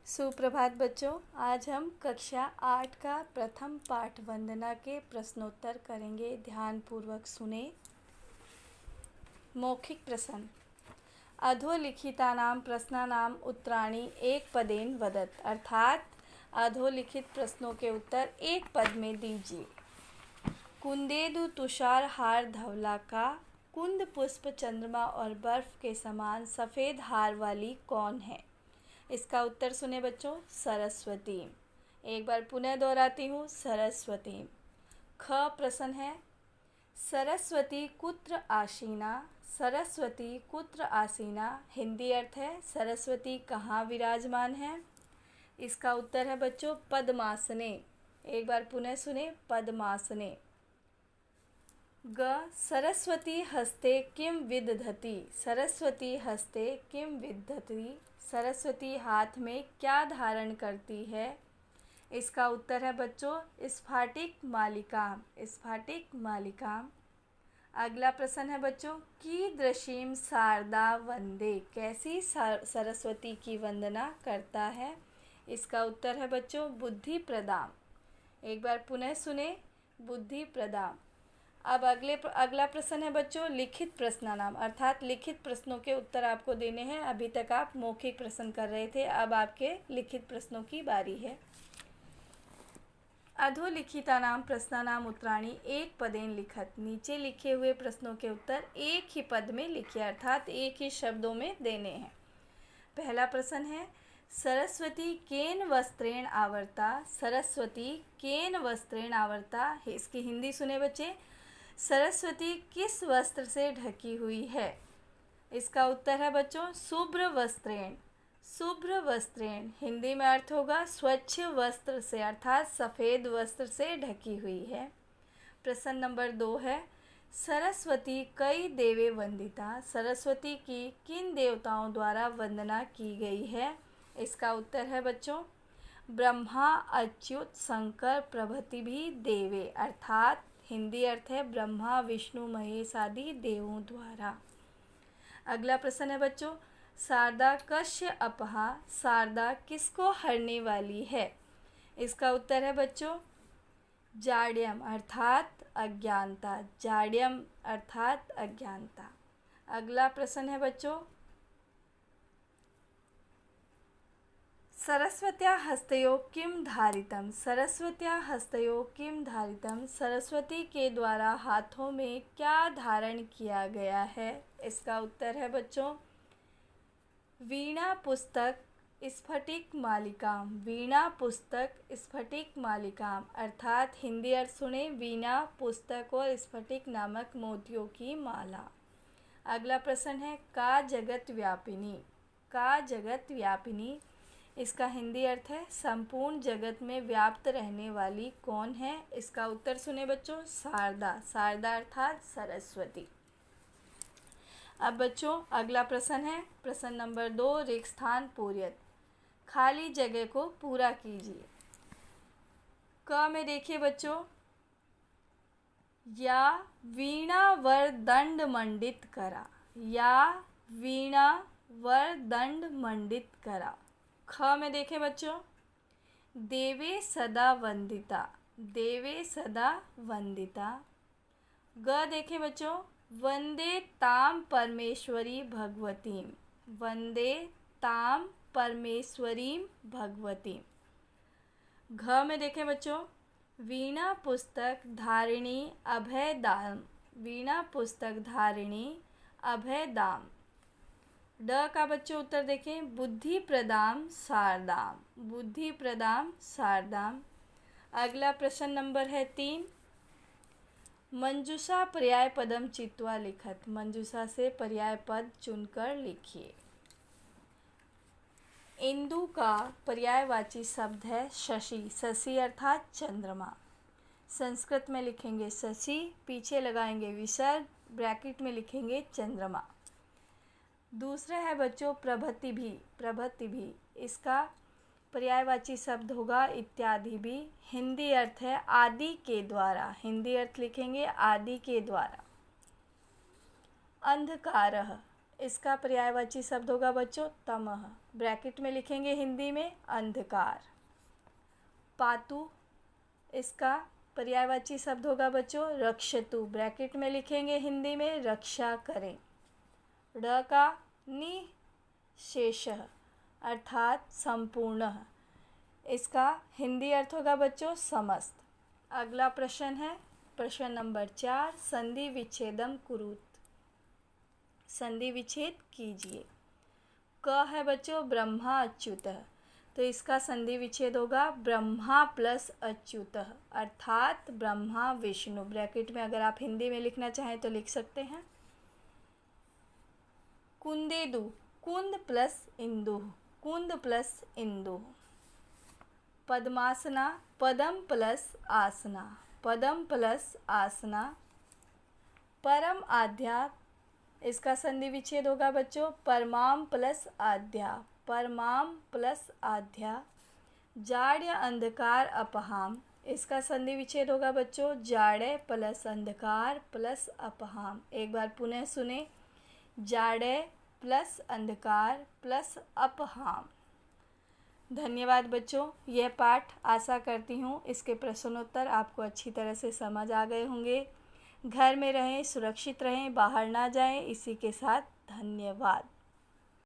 सुप्रभात बच्चों। आज हम कक्षा 8 का प्रथम पाठ वंदना के प्रश्नोत्तर करेंगे। ध्यानपूर्वक सुने। मौखिक प्रश्न। अधोलिखितानां प्रश्नानां उत्तराणि एकपदेन वदत, अर्थात अधोलिखित प्रश्नों के उत्तर एक पद में दीजिए। कुंदेदु तुषार हार धवला का कुंद पुष्प चंद्रमा और बर्फ के समान सफ़ेद हार वाली कौन है? इसका उत्तर सुने बच्चों, सरस्वती। एक बार पुनः दोहराती हूँ, सरस्वती। ख प्रश्न है, सरस्वती कुत्र आसीना। सरस्वती कुत्र आसीना हिंदी अर्थ है सरस्वती कहाँ विराजमान है? इसका उत्तर है बच्चों, पद्मासने। एक बार पुनः सुने, पद्मासने। ग सरस्वती हस्ते किम विदधति। सरस्वती हस्ते किम विदधति सरस्वती हाथ में क्या धारण करती है? इसका उत्तर है बच्चों, स्फाटिक मालिकाम। स्फाटिक मालिकाम। अगला प्रश्न है बच्चों, कीदृशीं शारदा वंदे। कैसी सरस्वती की वंदना करता है? इसका उत्तर है बच्चों, बुद्धि प्रदाम। एक बार पुनः सुने, बुद्धि प्रदाम। अब अगला प्रश्न है बच्चों, लिखित प्रश्नानाम, अर्थात लिखित प्रश्नों के उत्तर आपको देने हैं। अभी तक आप मौखिक प्रश्न कर रहे थे, अब आपके लिखित प्रश्नों की बारी है। अधोलिखितानां प्रश्नानां उत्तराणि एक पदेन लिखत। नीचे लिखे हुए प्रश्नों के उत्तर एक ही पद में लिखिए, अर्थात एक ही शब्दों में देने हैं। पहला प्रश्न है, सरस्वती केन वस्त्रेण आवृता। सरस्वती केन वस्त्रेण आवृता, इसकी हिंदी सुने बच्चे, सरस्वती किस वस्त्र से ढकी हुई है? इसका उत्तर है बच्चों, शुभ्र वस्त्रेण। शुभ्र वस्त्रेण हिंदी में अर्थ होगा स्वच्छ वस्त्र से, अर्थात सफ़ेद वस्त्र से ढकी हुई है। प्रश्न नंबर 2 है, सरस्वती कई देवे वंदिता। सरस्वती की किन देवताओं द्वारा वंदना की गई है? इसका उत्तर है बच्चों, ब्रह्मा, अच्युत, शंकर प्रभृति भी देवे, अर्थात हिंदी अर्थ है ब्रह्मा, विष्णु, महेश आदि देवों द्वारा। अगला प्रश्न है बच्चों, शारदा कस्य अपहा। शारदा किसको हरने वाली है? इसका उत्तर है बच्चों, जाड्यम अर्थात अज्ञानता। जाड्यम अर्थात अज्ञानता। अगला प्रश्न है बच्चों, सरस्वत्या हस्तयोः किं धारितम्। सरस्वत्या हस्तयोः किं धारितम् सरस्वती के द्वारा हाथों में क्या धारण किया गया है? इसका उत्तर है बच्चों, वीणा पुस्तक स्फटिक मालिकाम। वीणा पुस्तक स्फटिक मालिकाम, अर्थात हिंदी अर्थ सुने, वीणा पुस्तक और स्फटिक नामक मोतियों की माला। अगला प्रश्न है, का जगत व्यापिनी। का जगत व्यापिनी, इसका हिंदी अर्थ है संपूर्ण जगत में व्याप्त रहने वाली कौन है? इसका उत्तर सुने बच्चों, शारदा। शारदा अर्थात सरस्वती। अब बच्चों अगला प्रश्न है, प्रश्न नंबर 2, रिक्त स्थान पूर्यत। खाली जगह को पूरा कीजिए। क में देखिए बच्चों, या वीणा वर दंड मंडित करा। या वीणा वर दंड मंडित करा। ख में देखें बच्चों, देवे सदा वंदिता। देवे सदा वंदिता। ग देखें बच्चों, वंदे ताम परमेश्वरी भगवतीम। वंदे ताम परमेश्वरीम भगवतीम। घ में देखें बच्चों, वीणा पुस्तक धारिणी अभय दाम। वीणा पुस्तक धारिणी अभय दाम। ड का बच्चों उत्तर देखें, बुद्धि प्रदाम शारदाम। बुद्धि प्रदाम शारदाम। अगला प्रश्न नंबर है 3, मंजूषा पर्याय पदम चित्वा लिखत। मंजूषा से पर्याय पद चुनकर लिखिए। इंदु का पर्यायवाची शब्द है शशि। शशि अर्थात चंद्रमा। संस्कृत में लिखेंगे शशि, पीछे लगाएंगे विसर्ग, ब्रैकेट में लिखेंगे चंद्रमा। दूसरा है बच्चों प्रभृति भी। प्रभृति भी, इसका पर्यायवाची शब्द होगा इत्यादि भी। हिंदी अर्थ है आदि के द्वारा। हिंदी अर्थ लिखेंगे आदि के द्वारा। अंधकारः, इसका पर्यायवाची शब्द होगा बच्चों तमः। ब्रैकेट में लिखेंगे हिंदी में अंधकार। पातु इसका पर्यायवाची शब्द होगा बच्चों रक्षतु, ब्रैकेट में लिखेंगे हिंदी में रक्षा करें। ड का निशेषः अर्थात संपूर्ण, इसका हिंदी अर्थ होगा बच्चों समस्त। अगला प्रश्न है प्रश्न नंबर 4, संधि विच्छेदम कुरुत, संधि विच्छेद कीजिए। क है बच्चों ब्रह्मा अच्युतः, तो इसका संधि विच्छेद होगा ब्रह्मा प्लस अच्युतः अर्थात ब्रह्मा विष्णु। ब्रैकेट में अगर आप हिंदी में लिखना चाहें तो लिख सकते हैं। कुंदेदु, कुंद प्लस इंदु, कुंद प्लस इंदु। पद्मासना, पदम प्लस आसना, पदम प्लस आसना। परम आध्या, इसका संधि विच्छेद होगा बच्चों परमाम प्लस आध्या, परमाम प्लस आध्या। जाड्य अंधकार अपहाम, इसका संधि विच्छेद होगा बच्चों जाड़े प्लस अंधकार प्लस अपहाम। एक बार पुनः सुने, जाड़े प्लस अंधकार प्लस अपहाम। धन्यवाद बच्चों, यह पाठ आशा करती हूँ इसके प्रश्नोत्तर आपको अच्छी तरह से समझ आ गए होंगे। घर में रहें, सुरक्षित रहें, बाहर ना जाएं। इसी के साथ धन्यवाद।